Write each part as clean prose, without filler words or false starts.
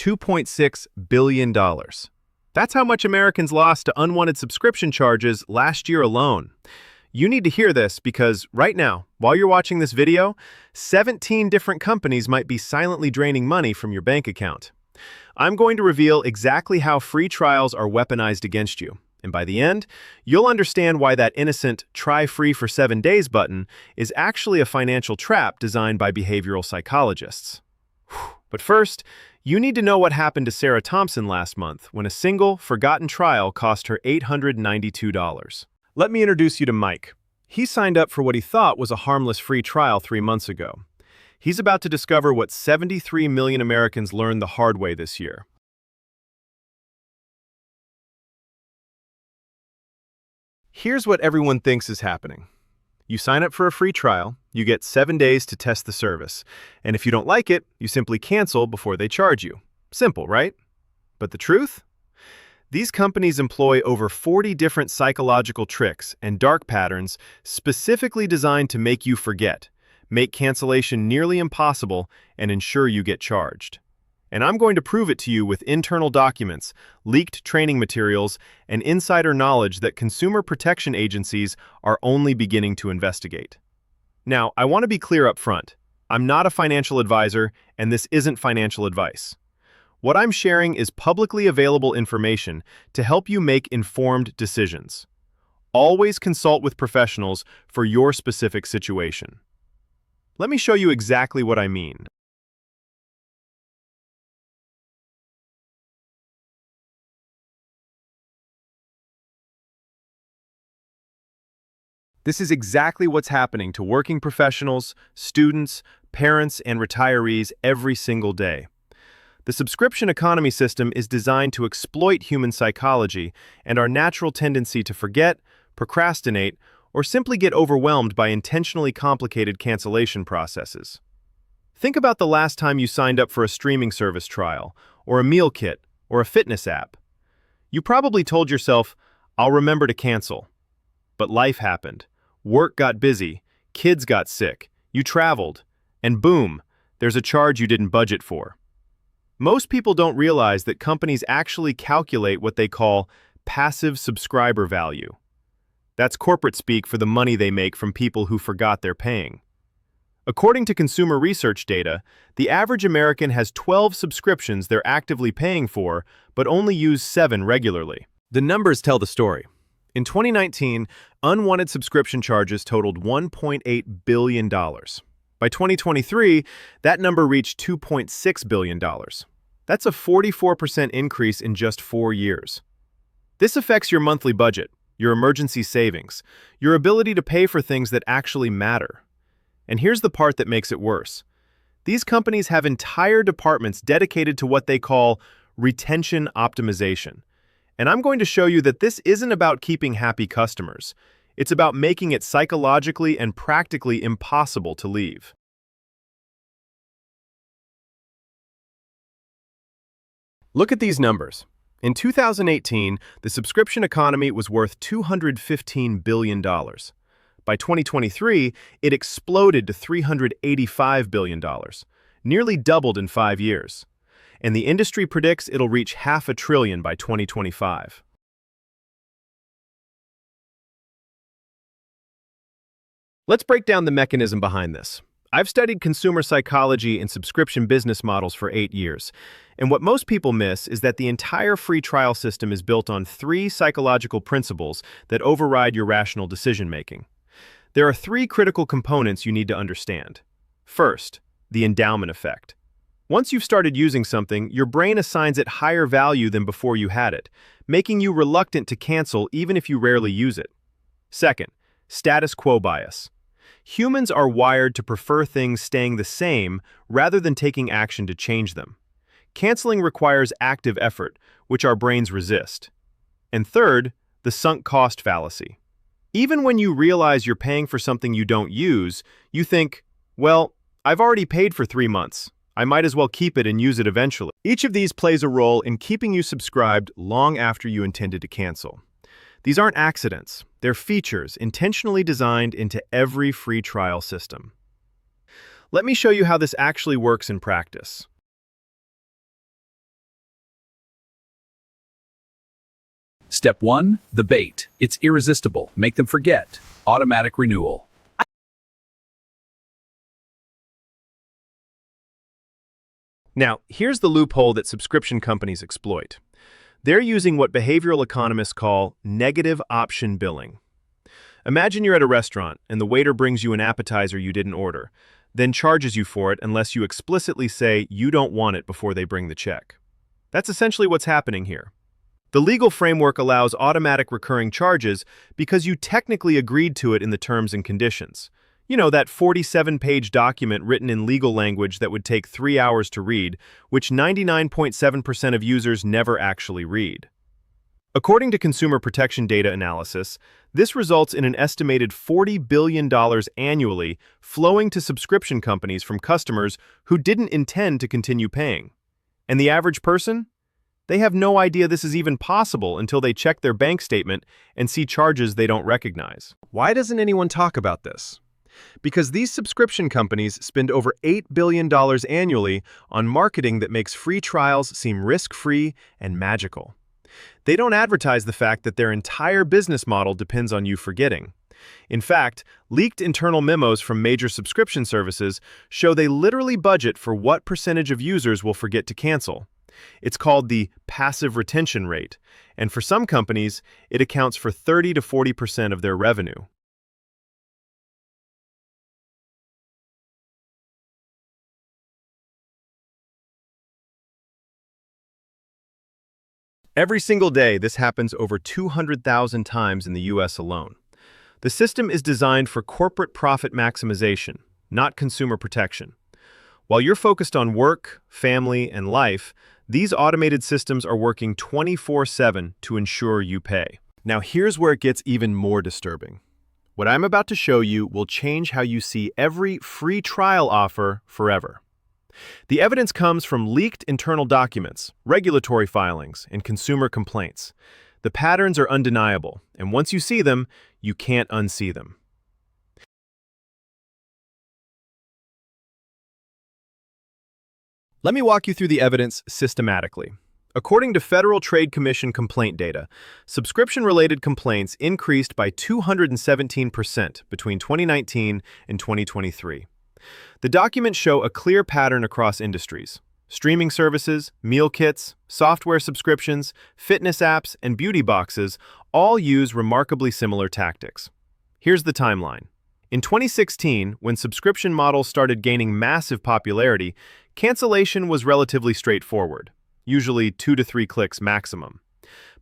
$2.6 billion. That's how much Americans lost to unwanted subscription charges last year alone. You need to hear this because right now, while you're watching this video, 17 different companies might be silently draining money from your bank account. I'm going to reveal exactly how free trials are weaponized against you. And by the end, you'll understand why that innocent "try free for 7 days" button is actually a financial trap designed by behavioral psychologists. But first, you need to know what happened to Sarah Thompson last month when a single, forgotten trial cost her $892. Let me introduce you to Mike. He signed up for what he thought was a harmless free trial 3 months ago. He's about to discover what 73 million Americans learned the hard way this year. Here's what everyone thinks is happening. You sign up for a free trial, you get 7 days to test the service, and if you don't like it, you simply cancel before they charge you. Simple, right? But the truth? These companies employ over 40 different psychological tricks and dark patterns specifically designed to make you forget, make cancellation nearly impossible, and ensure you get charged. And I'm going to prove it to you with internal documents, leaked training materials, and insider knowledge that consumer protection agencies are only beginning to investigate. Now, I want to be clear up front. I'm not a financial advisor, and this isn't financial advice. What I'm sharing is publicly available information to help you make informed decisions. Always consult with professionals for your specific situation. Let me show you exactly what I mean. This is exactly what's happening to working professionals, students, parents, and retirees every single day. The subscription economy system is designed to exploit human psychology and our natural tendency to forget, procrastinate, or simply get overwhelmed by intentionally complicated cancellation processes. Think about the last time you signed up for a streaming service trial, or a meal kit, or a fitness app. You probably told yourself, "I'll remember to cancel." But life happened. Work got busy, kids got sick, you traveled, and boom, there's a charge you didn't budget for. Most people don't realize that companies actually calculate what they call passive subscriber value. That's corporate speak for the money they make from people who forgot they're paying. According to consumer research data, the average American has 12 subscriptions they're actively paying for, but only use 7 regularly. The numbers tell the story. In 2019, unwanted subscription charges totaled $1.8 billion. By 2023, that number reached $2.6 billion. That's a 44% increase in just 4 years. This affects your monthly budget, your emergency savings, your ability to pay for things that actually matter. And here's the part that makes it worse. These companies have entire departments dedicated to what they call retention optimization. And I'm going to show you that this isn't about keeping happy customers. It's about making it psychologically and practically impossible to leave. Look at these numbers. In 2018, the subscription economy was worth $215 billion. By 2023, it exploded to $385 billion, nearly doubled in 5 years. And the industry predicts it'll reach $500 billion by 2025. Let's break down the mechanism behind this. I've studied consumer psychology and subscription business models for 8 years, and what most people miss is that the entire free trial system is built on 3 psychological principles that override your rational decision-making. There are 3 critical components you need to understand. First, the endowment effect. Once you've started using something, your brain assigns it higher value than before you had it, making you reluctant to cancel even if you rarely use it. Second, status quo bias. Humans are wired to prefer things staying the same rather than taking action to change them. Canceling requires active effort, which our brains resist. And third, the sunk cost fallacy. Even when you realize you're paying for something you don't use, you think, well, I've already paid for 3 months. I might as well keep it and use it eventually. Each of these plays a role in keeping you subscribed long after you intended to cancel. These aren't accidents. They're features intentionally designed into every free trial system. Let me show you how this actually works in practice. Step 1, the bait. It's irresistible. Make them forget. Automatic renewal. Now, here's the loophole that subscription companies exploit. They're using what behavioral economists call negative option billing. Imagine you're at a restaurant and the waiter brings you an appetizer you didn't order, then charges you for it unless you explicitly say you don't want it before they bring the check. That's essentially what's happening here. The legal framework allows automatic recurring charges because you technically agreed to it in the terms and conditions. You know, that 47-page document written in legal language that would take 3 hours to read, which 99.7% of users never actually read. According to consumer protection data analysis, this results in an estimated $40 billion annually flowing to subscription companies from customers who didn't intend to continue paying. And the average person? They have no idea this is even possible until they check their bank statement and see charges they don't recognize. Why doesn't anyone talk about this? Because these subscription companies spend over $8 billion annually on marketing that makes free trials seem risk-free and magical. They don't advertise the fact that their entire business model depends on you forgetting. In fact, leaked internal memos from major subscription services show they literally budget for what percentage of users will forget to cancel. It's called the passive retention rate, and for some companies, it accounts for 30 to 40% of their revenue. Every single day, this happens over 200,000 times in the US alone. The system is designed for corporate profit maximization, not consumer protection. While you're focused on work, family, and life, these automated systems are working 24/7 to ensure you pay. Now here's where it gets even more disturbing. What I'm about to show you will change how you see every free trial offer forever. The evidence comes from leaked internal documents, regulatory filings, and consumer complaints. The patterns are undeniable, and once you see them, you can't unsee them. Let me walk you through the evidence systematically. According to Federal Trade Commission complaint data, subscription-related complaints increased by 217% between 2019 and 2023. The documents show a clear pattern across industries. Streaming services, meal kits, software subscriptions, fitness apps, and beauty boxes all use remarkably similar tactics. Here's the timeline. In 2016, when subscription models started gaining massive popularity, cancellation was relatively straightforward, usually 2 to 3 clicks maximum.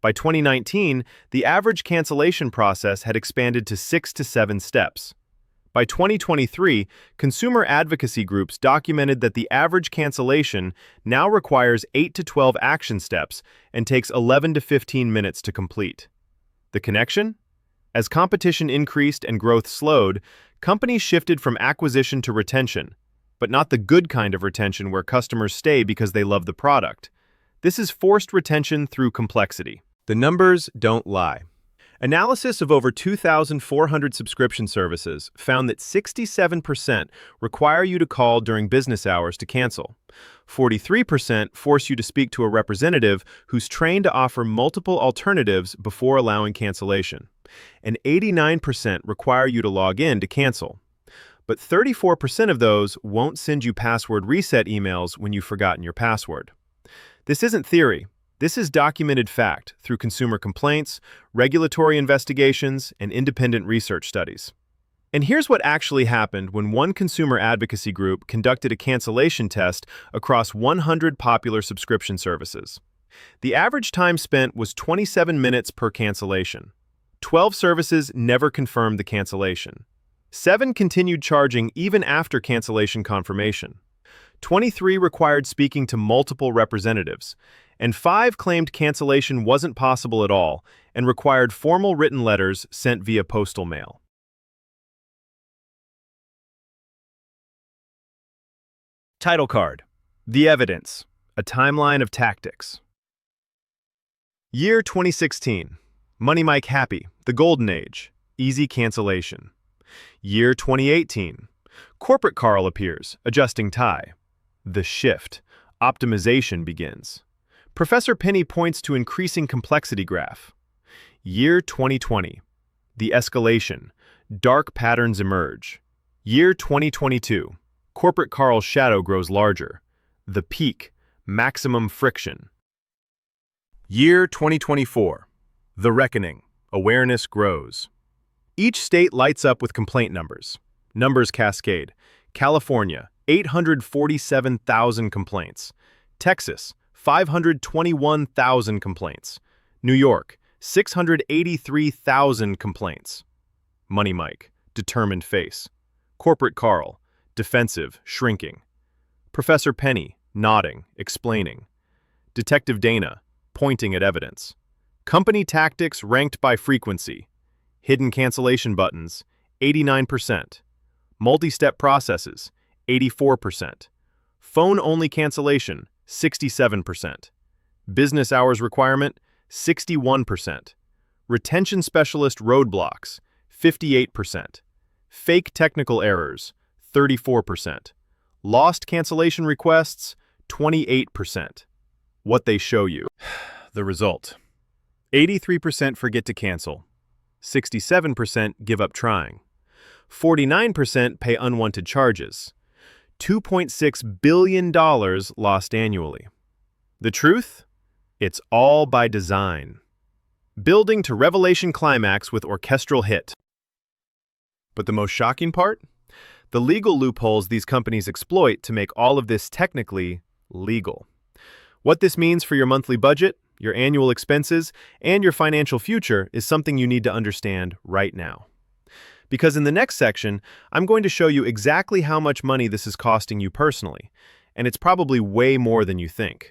By 2019, the average cancellation process had expanded to 6 to 7 steps. By 2023, consumer advocacy groups documented that the average cancellation now requires 8 to 12 action steps and takes 11 to 15 minutes to complete. The connection? As competition increased and growth slowed, companies shifted from acquisition to retention, but not the good kind of retention where customers stay because they love the product. This is forced retention through complexity. The numbers don't lie. Analysis of over 2,400 subscription services found that 67% require you to call during business hours to cancel. 43% force you to speak to a representative who's trained to offer multiple alternatives before allowing cancellation. And 89% require you to log in to cancel. But 34% of those won't send you password reset emails when you've forgotten your password. This isn't theory. This is documented fact through consumer complaints, regulatory investigations, and independent research studies. And here's what actually happened when one consumer advocacy group conducted a cancellation test across 100 popular subscription services. The average time spent was 27 minutes per cancellation. 12 services never confirmed the cancellation. 7 continued charging even after cancellation confirmation. 23 required speaking to multiple representatives, and 5 claimed cancellation wasn't possible at all and required formal written letters sent via postal mail. Title card: The Evidence, a Timeline of Tactics. Year 2016. Money Mike Happy, The Golden Age, Easy Cancellation. Year 2018. Corporate Carl appears, adjusting tie. The Shift, Optimization begins. Professor Penny points to increasing complexity graph. Year 2020. The escalation. Dark patterns emerge. Year 2022. Corporate Carl's shadow grows larger. The peak. Maximum friction. Year 2024. The reckoning. Awareness grows. Each state lights up with complaint numbers. Numbers cascade. California, 847,000 complaints. Texas, 521,000 complaints. New York, 683,000 complaints. Money Mike, determined face. Corporate Carl, defensive, shrinking. Professor Penny, nodding, explaining. Detective Dana, pointing at evidence. Company tactics ranked by frequency. Hidden cancellation buttons, 89%. Multi-step processes, 84%. Phone-only cancellation, 67%. Business hours requirement, 61%. Retention specialist roadblocks, 58%. Fake technical errors, 34%. Lost cancellation requests, 28%. What they show you. The result. 83% forget to cancel. 67% give up trying. 49% pay unwanted charges. $2.6 billion lost annually. The truth? It's all by design. Building to revelation climax with orchestral hit. But the most shocking part? The legal loopholes these companies exploit to make all of this technically legal. What this means for your monthly budget, your annual expenses, and your financial future is something you need to understand right now. Because in the next section, I'm going to show you exactly how much money this is costing you personally, and it's probably way more than you think.